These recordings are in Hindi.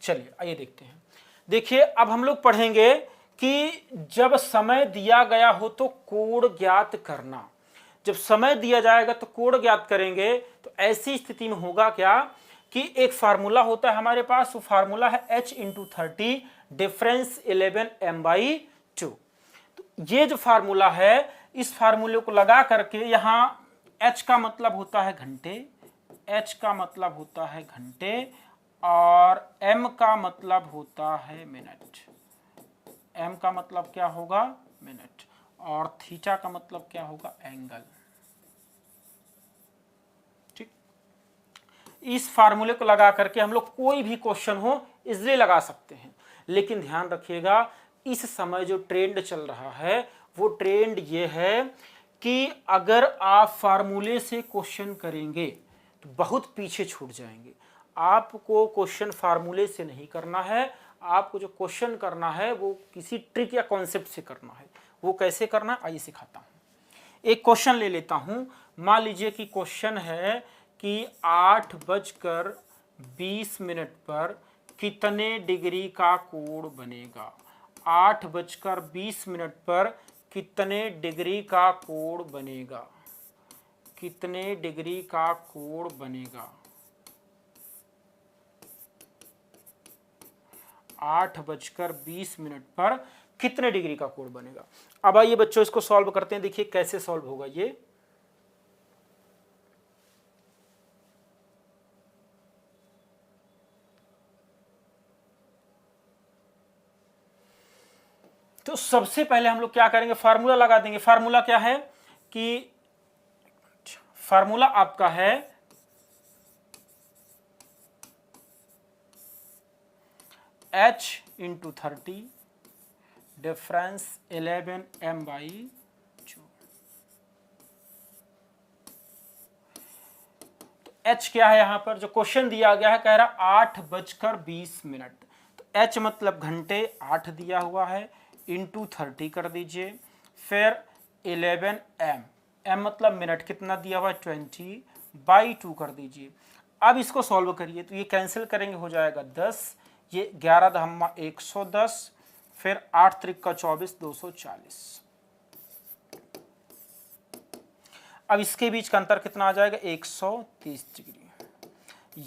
चलिए आइए देखते हैं। देखिए अब हम लोग पढ़ेंगे कि जब समय दिया गया हो तो कोण ज्ञात करना। जब समय दिया जाएगा तो कोण ज्ञात करेंगे। तो ऐसी स्थिति में होगा क्या कि एक फार्मूला होता है हमारे पास, वो फार्मूला है h इंटू 30 डिफरेंस 11m/2। तो ये जो फार्मूला है, इस फार्मूले को लगा करके यहाँ h का मतलब होता है घंटे, h का मतलब होता है घंटे, और m का मतलब होता है मिनट। m का मतलब क्या होगा? मिनट। और थीटा का मतलब क्या होगा? एंगल। ठीक, इस फार्मूले को लगा करके हम लोग कोई भी क्वेश्चन हो इजीली लगा सकते हैं। लेकिन ध्यान रखिएगा, इस समय जो ट्रेंड चल रहा है वो ट्रेंड ये है कि अगर आप फार्मूले से क्वेश्चन करेंगे तो बहुत पीछे छूट जाएंगे। आपको क्वेश्चन फार्मूले से नहीं करना है, आपको जो क्वेश्चन करना है वो किसी ट्रिक या कॉन्सेप्ट से करना है। वो कैसे करना है आइए सिखाता हूं। एक क्वेश्चन ले लेता हूं। मान लीजिए कि क्वेश्चन है कि 8:20 पर कितने डिग्री का कोण बनेगा। 8:20 पर कितने डिग्री का कोण बनेगा, कितने डिग्री का कोण बनेगा। 8:20 पर कितने डिग्री का कोण बनेगा। अब आइए बच्चों इसको सॉल्व करते हैं। देखिए कैसे सॉल्व होगा ये। तो सबसे पहले हम लोग क्या करेंगे, फार्मूला लगा देंगे। फार्मूला क्या है कि फार्मूला आपका है h इंटू 30 डिफरेंस 11m/2। तो h क्या है यहां पर जो क्वेश्चन दिया गया है, कह रहा 8:20। तो h मतलब घंटे, 8 दिया हुआ है, इंटू 30 कर दीजिए, फिर 11m, m मतलब मिनट, कितना दिया हुआ है 20/2 कर दीजिए। अब इसको सॉल्व करिए तो ये कैंसिल करेंगे, हो जाएगा 10, ये 11 दहम्मा 110, फिर 8 त्रिक 24, 240। अब इसके बीच का अंतर कितना आ जाएगा? 130 डिग्री।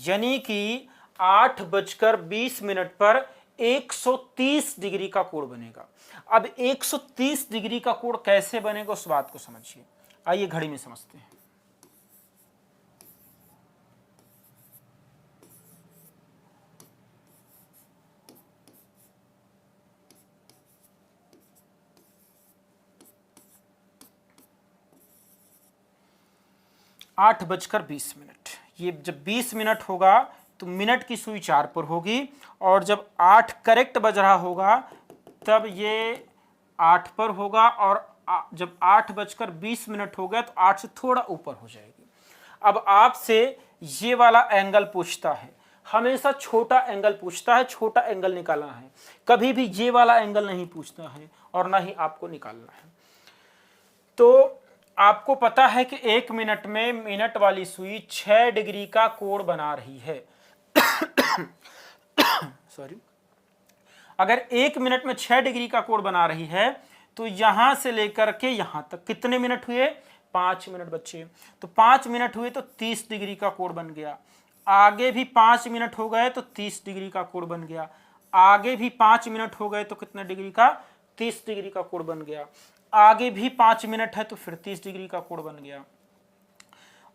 यानी कि 8:20 पर 130 डिग्री का कोण बनेगा। अब 130 डिग्री का कोण कैसे बनेगा उस बात को समझिए। आइए घड़ी में समझते हैं। आठ बजकर 20। ये जब 20 मिनट होगा तो मिनट की सुई 4 पर होगी, और जब 8 करेक्ट बज रहा होगा तब ये 8 पर होगा, और जब 8:20 हो गया तो 8 से थोड़ा ऊपर हो जाएगी। अब आपसे ये वाला एंगल पूछता है, हमेशा छोटा एंगल पूछता है, छोटा एंगल निकालना है। कभी भी ये वाला एंगल नहीं पूछता है और ना ही आपको निकालना है। तो आपको पता है कि 1 मिनट में मिनट वाली सुई 6 डिग्री का कोण बना रही है। सॉरी, अगर 1 मिनट में 6 डिग्री का कोण बना रही है तो यहां से लेकर के यहां तक कितने मिनट हुए? 5 मिनट बच्चे। तो 5 मिनट हुए तो 30 डिग्री का कोण बन गया। आगे भी 5 मिनट हो गए तो 30 डिग्री का कोण बन गया। आगे भी 5 मिनट हो गए तो कितने डिग्री का? 30 डिग्री का कोण बन गया। आगे भी 5 मिनट है तो फिर 30 डिग्री का कोण बन गया।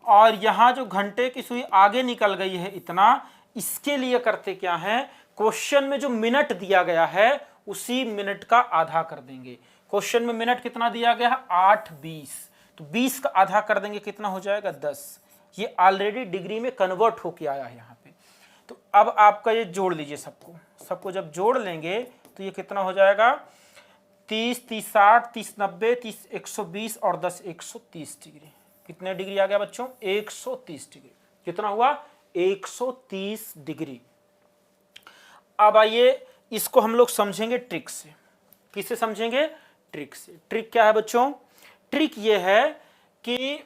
और यहां जो घंटे की सुई आगे निकल गई है इतना, इसके लिए करते क्या है, क्वेश्चन में जो मिनट दिया गया है उसी मिनट का आधा कर देंगे। क्वेश्चन में मिनट कितना दिया गया है? 8:20, तो 20 का आधा कर देंगे, कितना हो जाएगा? 10। ये ऑलरेडी डिग्री में कन्वर्ट होके आया है यहाँ पे। तो अब आपका ये जोड़ लीजिए सबको जब जोड़ लेंगे तो ये कितना हो जाएगा? 30, 30, 60, 30, 90, 30, 120 और 10, 130 डिग्री। कितने डिग्री आ गया बच्चों? 130 डिग्री। कितना हुआ? 130 डिग्री। अब आइए इसको हम लोग समझेंगे ट्रिक से। किससे समझेंगे? ट्रिक से। ट्रिक क्या है बच्चों? ट्रिक ये है कि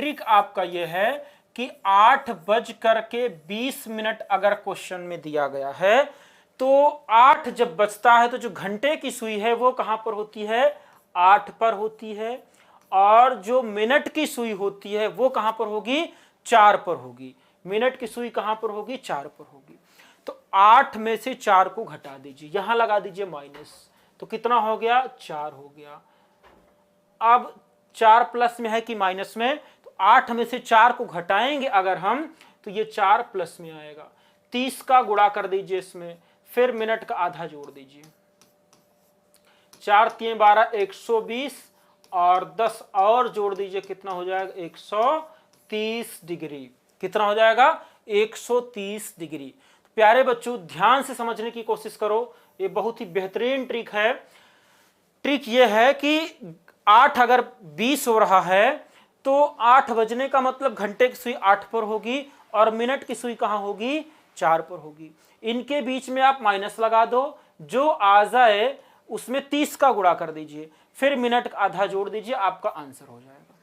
ट्रिक आपका यह है कि 8:20 अगर क्वेश्चन में दिया गया है तो 8 जब बजता है तो जो घंटे की सुई है वो कहां पर होती है, 8 पर होती है, और जो मिनट की सुई होती है वो कहां पर होगी, 4 पर होगी। मिनट की सुई कहां पर होगी, 4 पर होगी। तो 8 में से 4 को घटा दीजिए, यहां लगा दीजिए माइनस, तो कितना हो गया, 4 हो गया। अब 4 प्लस में है कि माइनस में, तो 8 में से 4 को घटाएंगे अगर हम तो ये 4 प्लस में आएगा। 30 का गुणा कर दीजिए इसमें, फिर मिनट का आधा जोड़ दीजिए। 4 3 12 120 और 10 और जोड़ दीजिए, कितना हो जाएगा, 130 डिग्री। कितना हो जाएगा, 130 डिग्री। तो प्यारे बच्चों ध्यान से समझने की कोशिश करो, ये बहुत ही बेहतरीन ट्रिक है। ट्रिक ये है कि 8 अगर 20 हो रहा है तो 8 बजने का मतलब घंटे की सुई 8 पर होगी और मिनट की सुई कहां होगी, 4 पर होगी। इनके बीच में आप माइनस लगा दो, जो आ जाए उसमें 30 का गुणा कर दीजिए, फिर मिनट का आधा जोड़ दीजिए, आपका आंसर हो जाएगा।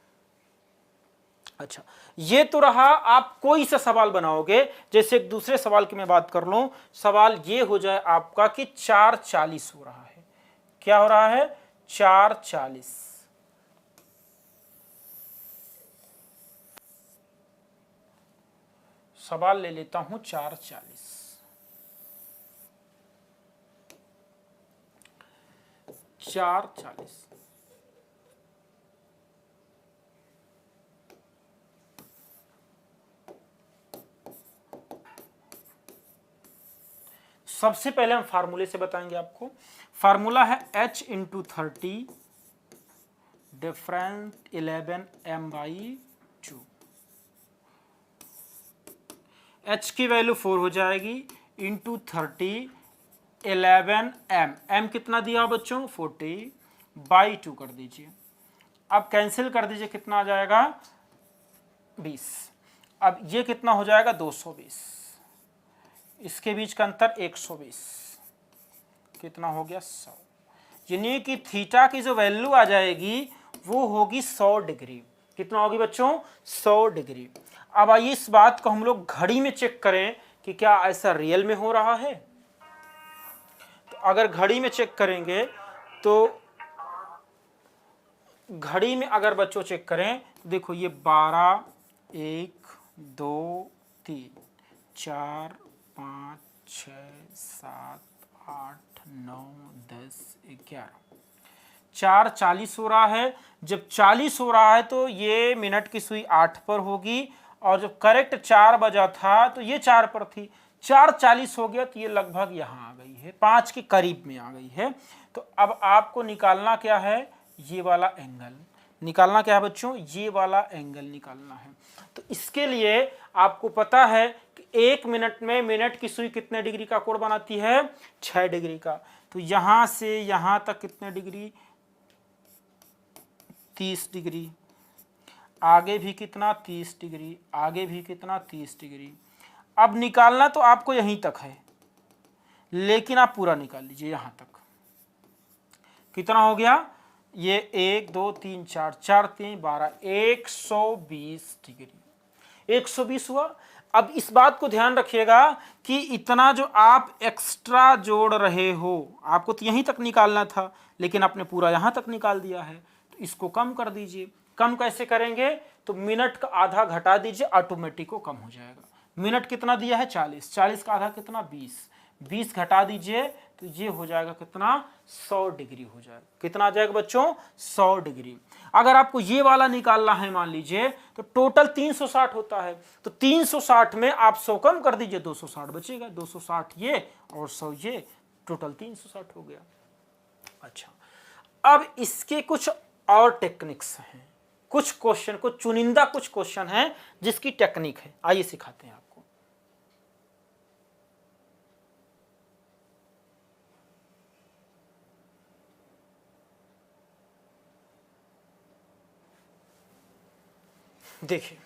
अच्छा, ये तो रहा आप कोई सा सवाल बनाओगे। जैसे एक दूसरे सवाल की मैं बात कर लूं, सवाल ये हो जाए आपका कि 4:40 हो रहा है। क्या हो रहा है, 4:40। सवाल ले लेता हूं 4:40। 4:40 सबसे पहले हम फार्मूले से बताएंगे आपको। फार्मूला है h into 30 different 11m/2। h की वैल्यू 4 हो जाएगी, इंटू 30 11m, m कितना दिया बच्चों, 40/2 कर दीजिए। अब कैंसिल कर दीजिए, कितना आ जाएगा, 20। अब ये कितना हो जाएगा, 220। इसके बीच का अंतर 120, कितना हो गया, 100। यानी कि थीटा की जो वैल्यू आ जाएगी वो होगी 100 डिग्री। कितना होगी बच्चों, 100 डिग्री। अब आइए इस बात को हम लोग घड़ी में चेक करें कि क्या ऐसा रियल में हो रहा है। तो अगर घड़ी में चेक करेंगे तो घड़ी में अगर बच्चों चेक करें, देखो ये 12 1 2 3 4 5 6 7 8 9 10 11, 4:40 हो रहा है। जब 40 हो रहा है तो ये मिनट की सुई 8 पर होगी, और जब करेक्ट 4 बजा था तो ये 4 पर थी। 4:40 हो गया तो ये लगभग यहाँ आ गई है, 5 के करीब में आ गई है। तो अब आपको निकालना क्या है, ये वाला एंगल निकालना। क्या है बच्चों, ये वाला एंगल निकालना है। तो इसके लिए आपको पता है कि 1 मिनट में मिनट की सुई कितने डिग्री का कोण बनाती है, 6 डिग्री का। तो यहां से यहां तक कितने डिग्री, 30 डिग्री। आगे भी कितना, 30 डिग्री। आगे भी कितना, 30 डिग्री। अब निकालना तो आपको यहीं तक है, लेकिन आप पूरा निकाल लीजिए यहां तक। कितना हो गया, ये 1 2 3 4 4 3 12 120 डिग्री। 120 हुआ। अब इस बात को ध्यान रखिएगा कि इतना जो आप एक्स्ट्रा जोड़ रहे हो, आपको तो यहीं तक निकालना था, लेकिन आपने पूरा यहां तक निकाल दिया है। तो इसको कम कर दीजिए। कम कैसे करेंगे, तो मिनट का आधा घटा दीजिए, ऑटोमेटिक को कम हो जाएगा। मिनट कितना दिया है, 40, 40 का आधा कितना, 20, 20 घटा दीजिए तो ये हो जाएगा कितना, 100 डिग्री हो जाएगा। कितना आ जाएगा बच्चों, 100 डिग्री। अगर आपको ये वाला निकालना है मान लीजिए, तो टोटल 360 होता है। तो 360 में आप 100 कम कर दीजिए, 260 बचेगा। 260 ये और 100 ये, टोटल 360 हो गया। अच्छा, अब इसके कुछ और टेक्निक्स हैं, कुछ क्वेश्चन, कुछ चुनिंदा कुछ क्वेश्चन हैं जिसकी टेक्निक है। आइए सिखाते हैं आपको। देखिए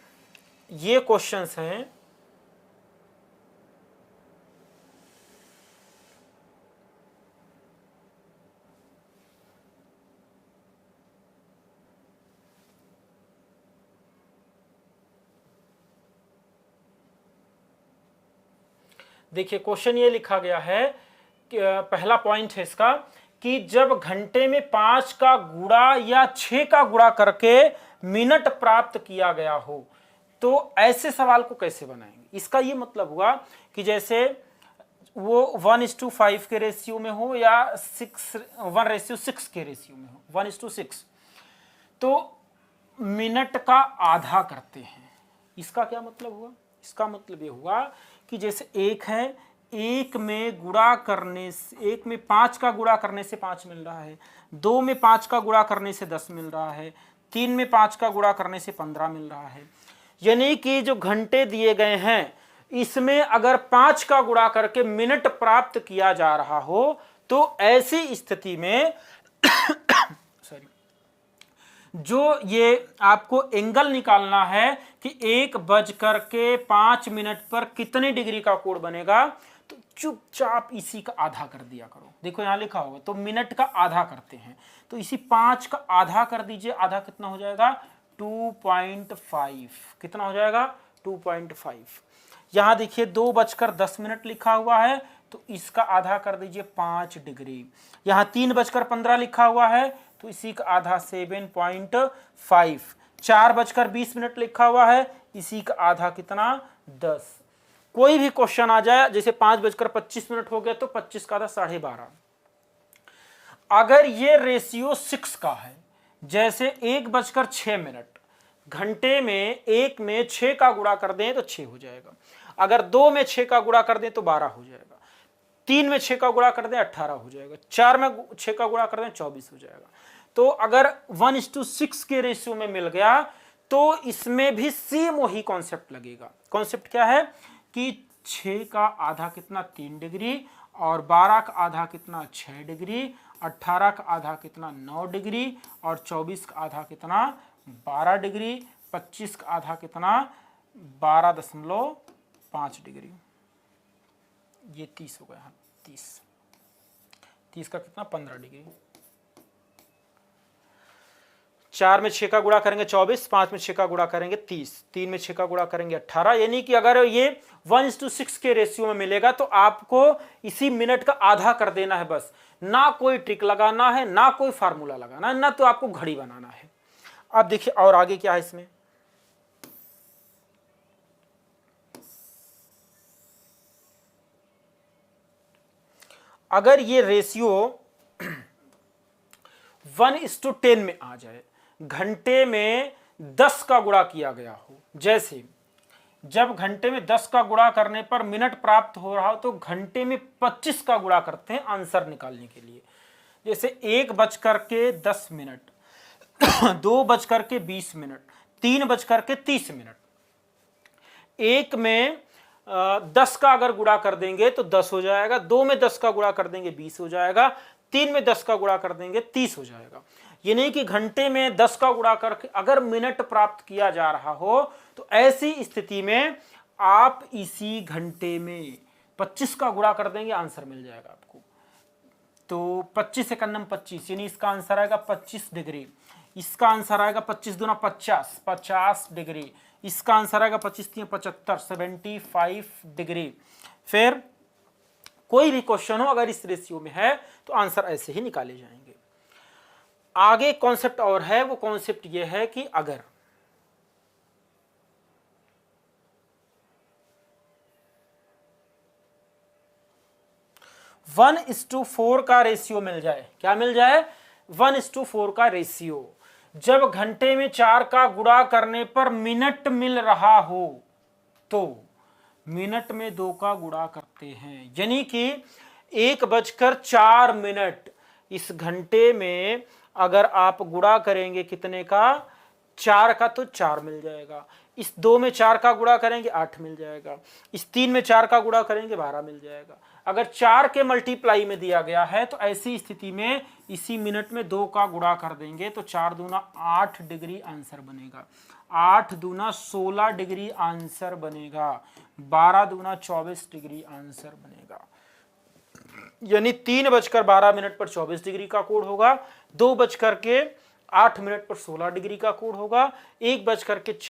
ये क्वेश्चंस हैं, देखिए क्वेश्चन ये लिखा गया है कि पहला पॉइंट है इसका कि जब घंटे में 5 का गुणा या 6 का गुणा करके मिनट प्राप्त किया गया हो तो ऐसे सवाल को कैसे बनाएंगे। इसका ये मतलब हुआ कि जैसे वो 1:5 के रेशियो में हो या 1:6 के रेशियो में हो, 1:6, तो मिनट का आधा करते हैं। इसका क्या मतलब हुआ? इसका मतलब ये हुआ कि जैसे एक है, एक में गुणा करने से, एक में 5 का गुणा करने से 5 मिल रहा है, 2 में 5 का गुणा करने से 10 मिल रहा है, 3 में 5 का गुणा करने से 15 मिल रहा है। यानी कि जो घंटे दिए गए हैं इसमें अगर 5 का गुणा करके मिनट प्राप्त किया जा रहा हो तो ऐसी स्थिति में सॉरी, जो ये आपको एंगल निकालना है कि 1:05 पर कितने डिग्री का कोण बनेगा, तो चुपचाप इसी का आधा कर दिया करो। देखो यहां लिखा होगा तो मिनट का आधा करते हैं, तो इसी 5 का आधा कर दीजिए। आधा कितना हो जाएगा? 2.5। कितना हो जाएगा? 2.5। यहां देखिए 2:10 लिखा हुआ है तो इसका आधा कर दीजिए 5 डिग्री। यहां 3:15 लिखा हुआ है तो इसी का आधा 7.5। 4:20 लिखा हुआ है, इसी का आधा कितना? 10। कोई भी क्वेश्चन आ जाए जैसे 5:25 हो गया तो 25 का आधा 12.5। अगर ये रेशियो 6 का है, जैसे 1:06, घंटे में 1 में 6 का गुणा कर दें तो 6 हो जाएगा, अगर 2 में 6 का गुणा कर दें तो 12 हो जाएगा, 3 में 6 का गुणा कर दें 18 हो जाएगा, 4 में 6 का गुणा कर दें 24 हो जाएगा। तो अगर 1:6 के रेशियो में मिल गया तो इसमें भी सेम वही कॉन्सेप्ट लगेगा। कॉन्सेप्ट क्या है कि 6 का आधा कितना? 3 डिग्री, और 12 का आधा कितना? 6 डिग्री, 18 का आधा कितना? 9 डिग्री, और 24 का आधा कितना? 12 डिग्री, 25 का आधा कितना? 12.5 डिग्री। ये 30 हो गया। 30 का कितना? 15 डिग्री। 4 में 6 का गुणा करेंगे 24, 5 में 6 का गुणा करेंगे 30, 3 में 6 का गुणा करेंगे 18। यानी कि अगर ये 1:6 के रेशियो में मिलेगा तो आपको इसी मिनट का आधा कर देना है बस। ना कोई ट्रिक लगाना है, ना कोई फार्मूला लगाना है, ना तो आपको घड़ी बनाना है। अब देखिए और आगे क्या है इसमें। अगर ये रेशियो 1:10 में आ जाए, घंटे में 10 का गुणा किया गया हो, जैसे जब घंटे में 10 का गुणा करने पर मिनट प्राप्त हो रहा हो तो घंटे में 25 का गुणा करते हैं आंसर निकालने के लिए। जैसे 1:10, 2:20, 3:30। 1 में 10 का अगर गुणा कर देंगे तो 10 हो जाएगा, 2 में 10 का गुणा कर देंगे 20 हो जाएगा, 3 में 10 का गुणा कर देंगे 30 हो जाएगा। ये नहीं कि घंटे में 10 का गुणा करके अगर मिनट प्राप्त किया जा रहा हो तो ऐसी स्थिति में आप इसी घंटे में 25 का गुणा कर देंगे, आंसर मिल जाएगा आपको। तो 25 से 25, यानी इसका आंसर आएगा 25 डिग्री। इसका आंसर आएगा 25 दूना 50, 50 डिग्री। इसका आंसर आएगा 25 3 75, 75 डिग्री। फिर कोई भी क्वेश्चन हो अगर इस रेशियो में है तो आंसर ऐसे ही निकाले जाएंगे। आगे कॉन्सेप्ट और है, वो कॉन्सेप्ट ये है कि अगर वन इस टू 4 का रेशियो मिल जाए। क्या मिल जाए? 1:4 का रेशियो। जब घंटे में 4 का गुणा करने पर मिनट मिल रहा हो तो मिनट में 2 का गुणा करते हैं, यानी कि 1:04 इस घंटे में अगर आप गुणा करेंगे कितने का? 4 का, तो 4 मिल जाएगा। इस 2 में 4 का गुणा करेंगे 8 मिल जाएगा। इस 3 में 4 का गुणा करेंगे 12 मिल जाएगा। अगर 4 के मल्टीप्लाई में दिया गया है तो ऐसी स्थिति में इसी मिनट में 2 का गुणा कर देंगे तो 4 दूना 8 डिग्री आंसर बनेगा, 8 दूना 16 डिग्री आंसर बनेगा, 12 दूना 24 डिग्री आंसर बनेगा। यानी 3:12 पर 24 डिग्री का कोण होगा, 2:08 पर 16 डिग्री का कोण होगा, 1:06